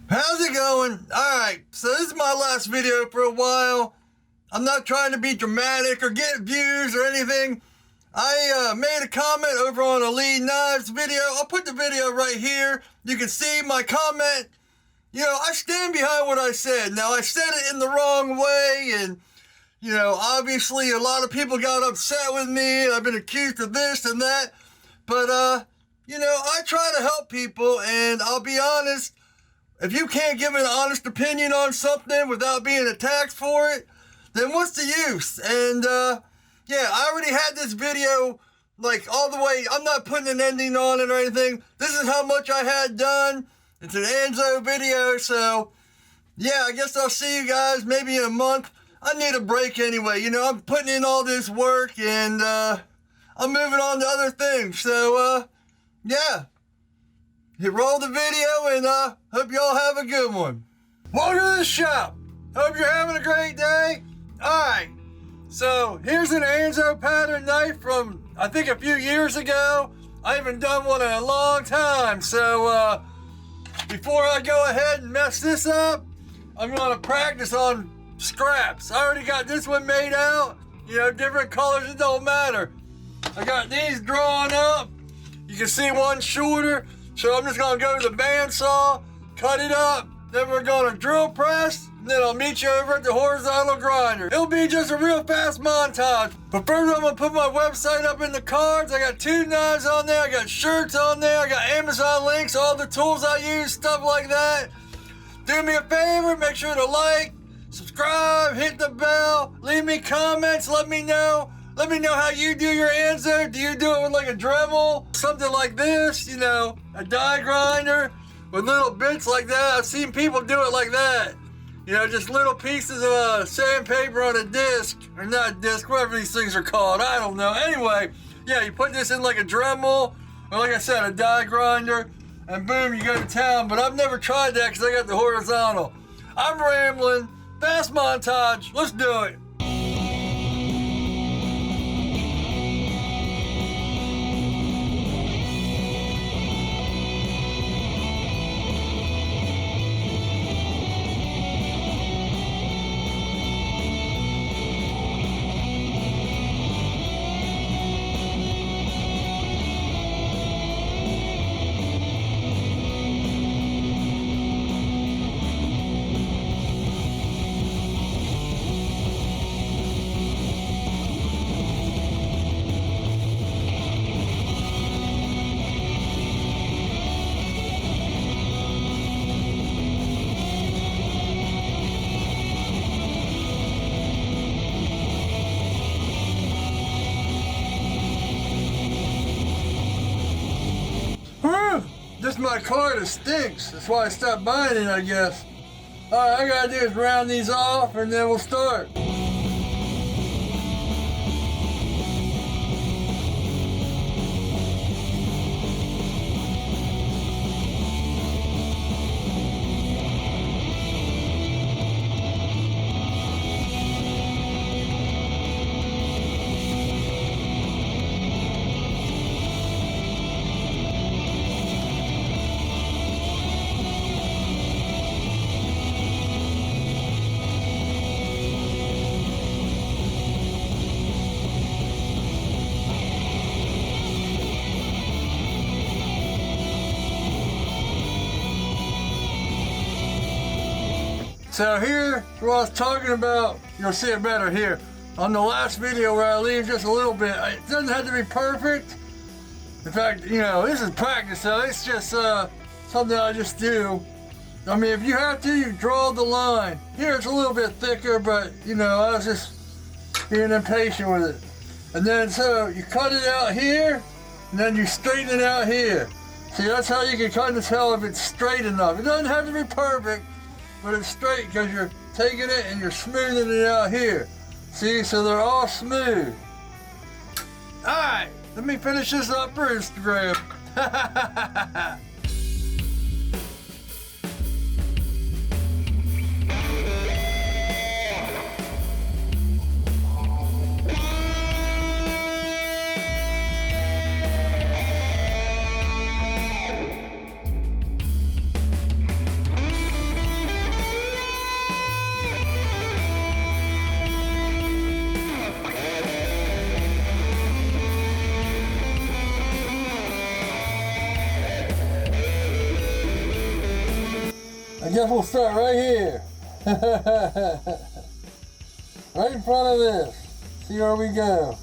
How's it going? Alright, so this is my last video for a while. I'm not trying to be dramatic or get views or anything. I made a comment over on a Lead Knives video. I'll put the video right here. You can see my comment. You know, I stand behind what I said. Now, I said it in the wrong way, and, you know, obviously a lot of people got upset with me. I've been accused of this and that. But, you know, I try to help people, and I'll be honest, if you can't give an honest opinion on something without being attacked for it, then what's the use? And, yeah, I already had this video, like, all the way. I'm not putting an ending on it or anything. This is how much I had done. It's an Anso video, so, yeah, I guess I'll see you guys maybe in a month. I need a break anyway. You know, I'm putting in all this work, and, I'm moving on to other things. So, yeah. Hit roll the video, and hope y'all have a good one. Welcome to the shop. Hope you're having a great day. Alright, so here's an Anso pattern knife from, I think, a few years ago. I haven't done one in a long time, so before I go ahead and mess this up, I'm going to practice on scraps. I already got this one made out. You know, different colors, it don't matter. I got these drawn up. You can see one shorter. So I'm just gonna go to the bandsaw, cut it up, then we're gonna drill press, and then I'll meet you over at the horizontal grinder. It'll be just a real fast montage. But first I'm gonna put my website up in the cards. I got 2 knives on there, I got shirts on there, I got Amazon links, all the tools I use, stuff like that. Do me a favor, make sure to like, subscribe, hit the bell, leave me comments, let me know. Let me know how you do your Anso. Do you do it with like a Dremel? Something like this, you know, a die grinder with little bits like that. I've seen people do it like that. You know, just little pieces of sandpaper on a disc, or not disc, whatever these things are called. I don't know. Anyway, yeah, you put this in like a Dremel, or like I said, a die grinder, and boom, you go to town. But I've never tried that because I got the horizontal. I'm rambling. Fast montage. Let's do it. Just my car that stinks. That's why I stopped buying it, I guess. Alright, I gotta do is round these off and then we'll start. So here, what I was talking about, you'll see it better here. On the last video where I leave just a little bit, it doesn't have to be perfect. In fact, you know, this is practice, so it's just something I just do. I mean, if you have to, you draw the line. Here it's a little bit thicker, but you know, I was just being impatient with it. And then so you cut it out here, and then you straighten it out here. See, that's how you can kind of tell if it's straight enough. It doesn't have to be perfect, but it's straight because you're taking it and you're smoothing it out here. See, so they're all smooth. All right, let me finish this up for Instagram. I guess we'll start right here. Right in front of this. See where we go.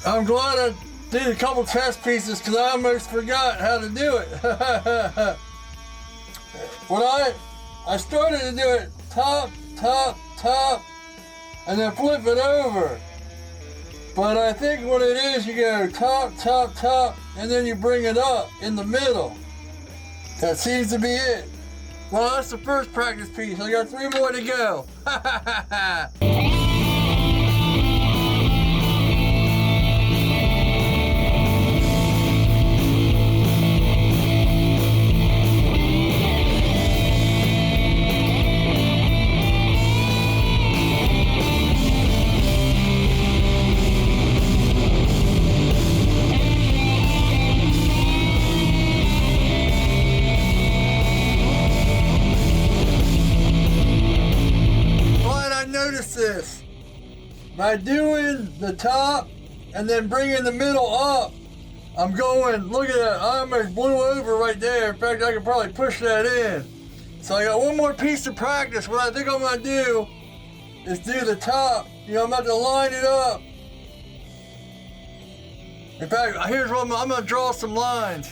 I'm glad I did a couple test pieces because I almost forgot how to do it. When I started to do it top, top, top, and then flip it over. But I think what it is, you go top, top, top, and then you bring it up in the middle. That seems to be it. Well, that's the first practice piece. I got 3 more to go. This by doing the top and then bringing the middle up. I'm going, look at that, I almost blew over right there. In fact, I could probably push that in. So I got one more piece to practice. What I think I'm going to do is do the top. You know, I'm about to line it up. In fact, here's what I'm going to draw some lines.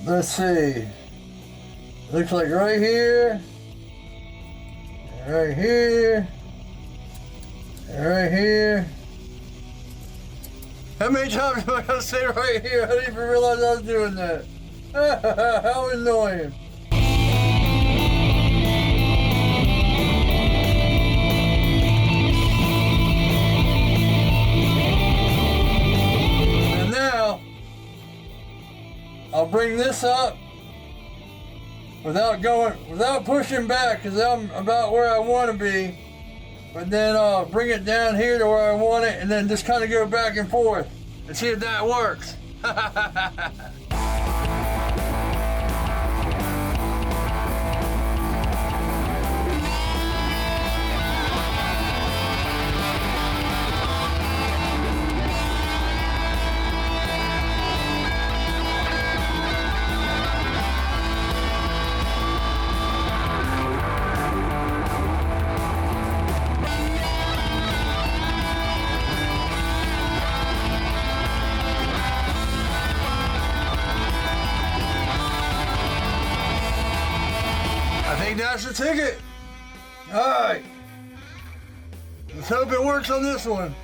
Let's see. Looks like right here. Right here, right here. How many times am I gonna say right here? I didn't even realize I was doing that. How annoying. And now, I'll bring this up without pushing back, because I'm about where I want to be. But then I'll bring it down here to where I want it, and then just kind of go back and forth and see if that works. I think that's the ticket. All right. Let's hope it works on this one.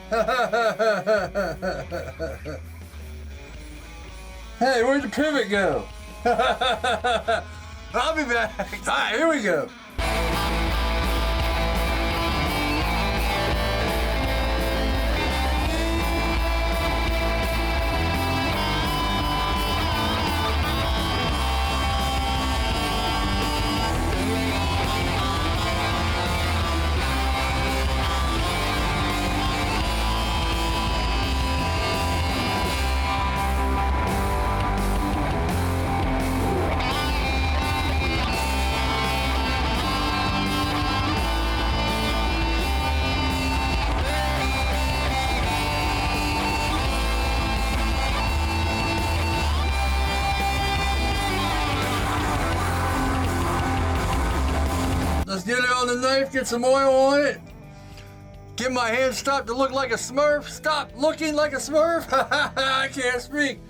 Hey, where'd the pivot go? I'll be back. All right, here we go. Let's get it on the knife, get some oil on it. Get my hand stopped to look like a Smurf. Stop looking like a Smurf. I can't speak.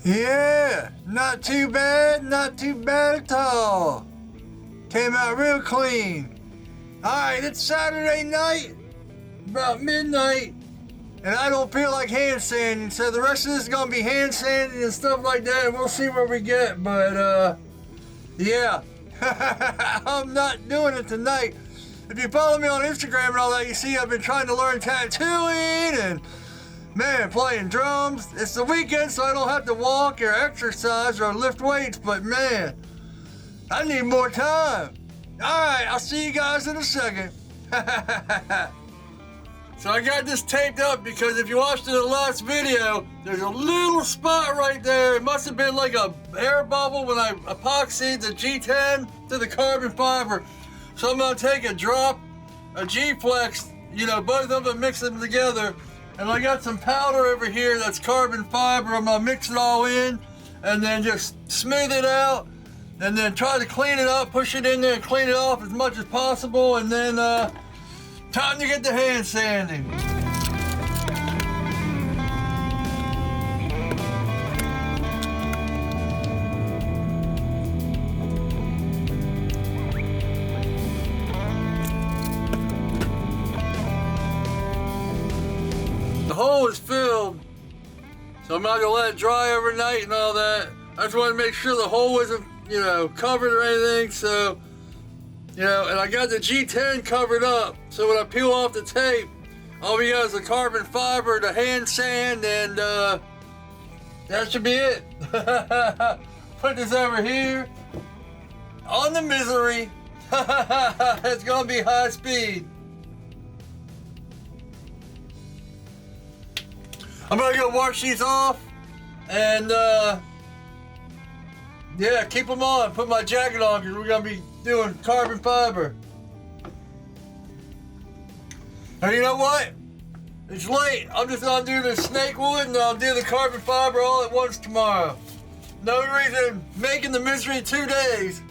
Yeah, not too bad at all. Came out real clean. All right, it's Saturday night, about midnight, and I don't feel like hand sanding, so the rest of this is gonna be hand sanding and stuff like that, and we'll see where we get, but yeah. I'm not doing it tonight. If you follow me on Instagram and all that, you see I've been trying to learn tattooing and Man, playing drums. It's the weekend, so I don't have to walk or exercise or lift weights, but man, I need more time. All right, I'll see you guys in a second. So I got this taped up because if you watched the last video, there's a little spot right there. It must have been like a air bubble when I epoxied the G10 to the carbon fiber. So I'm gonna take a drop, a G-Flex, you know, both of them, mix them together. And I got some powder over here that's carbon fiber. I'm gonna mix it all in and then just smooth it out and then try to clean it up, push it in there and clean it off as much as possible. And then time to get the hand sanding. The hole is filled, so I'm not gonna let it dry overnight and all that. I just want to make sure the hole isn't, you know, covered or anything. So, you know, and I got the G10 covered up. So when I peel off the tape, all we got is the carbon fiber, the hand sand, and that should be it. Put this over here on the misery. It's gonna be high speed. I'm gonna go wash these off and yeah, keep them on. Put my jacket on because we're gonna be doing carbon fiber. And you know what? It's late. I'm just gonna do the snake wood and I'll do the carbon fiber all at once tomorrow. No reason making the misery 2 days.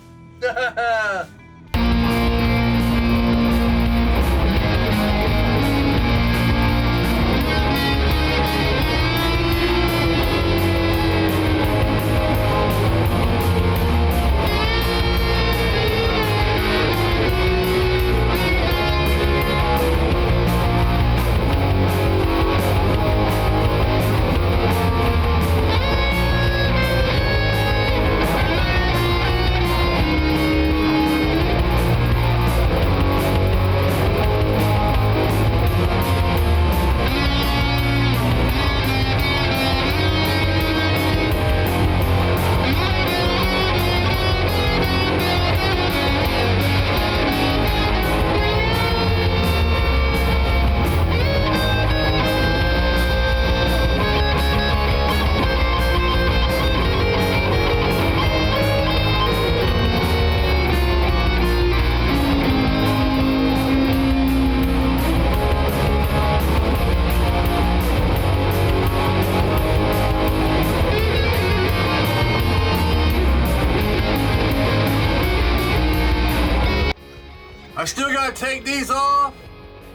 I still gotta take these off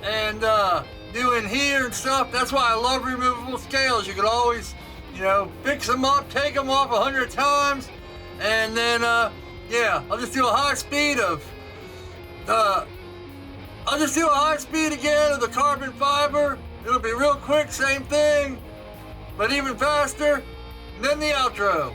and do in here and stuff. That's why I love removable scales. You can always, you know, fix them up, take them off 100 times, and then yeah, I'll just do a high speed of again of the carbon fiber. It'll be real quick, same thing, but even faster. And then the outro.